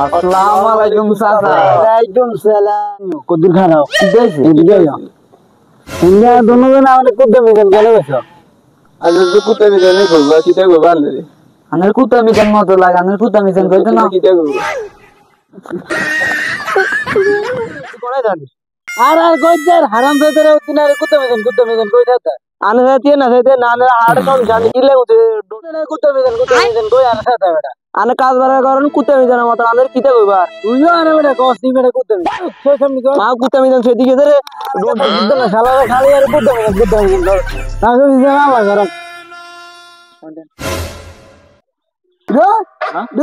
আসসালামু আলাইকুম চাচা। ওয়ালাইকুম সালাম। কদ্দুর খারাপ দেখছি এদিকে আয়। ইন্ডিয়া দুজন আমাদের কুদ্দে মিজান গেল গেছো। আজ তো কুত্তা মিজানে করবা কিটা করবা আনলে আনের কুত্তা মিজান মতো লাগে, আনের কুত্তা মিজান কইতো না। কিটা করবা কোনে জানিস? আর কইতার হারাম ফেতরে উতিনারে কুত্তা মিজান কইতাতা। আনে যাতে না যাতে না না হাড় কম জানি কিলে উতে ডোনে কুত্তা মিজান কই আর সাথে বেটা। আনে কাজ বাড়া করেন কুত্তা মিজানের মতো আনের কিটা কইবা? তুইও আরে বেটা কসনি বেটা কুত্তা মিজান। সে সামনে কর। মা কুত্তা মিজান সেদিকে ধরে রোড দিতে না শালা খালি আর কুত্তা মিজান ধর। তাহলে দিনা আমার ঘর।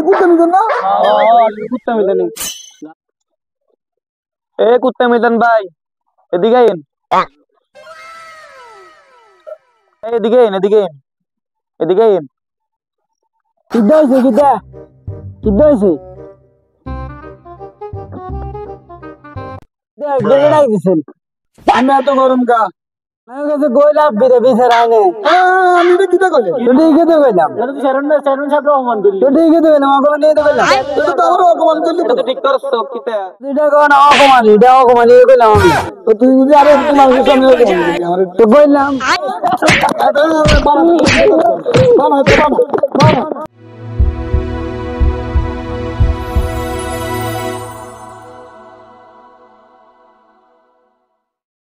কুত্তা মিজান না? কুত্তা মিজান। এ কুত্তা মিজান ভাই এদিকে আইন। এদিকে আইন এদিকে আইন এদিকে আইন। কিডা হইছে কিডা হইছে? দেখ গেলে ডাক দিছেন। আমি এত গরম কা আমি কাছে কইলাম বিরে বিচার আনে। আমি এটা কিটা কইলে তো ঠিকই তো কইলাম। এটা তো চেয়ারম্যান সাহেব অপমান করলি। তো ঠিকই তো কইলাম অপমান নিয়ে তো কইলাম। এটা তো আমার অপমান করলি তো ঠিক করছ কিটা এটা কোন অপমান এটা অপমান এই কইলাম আমি। তো তুই যদি আরে তোমার সামনে আমার তো কইলাম বাবা বাবা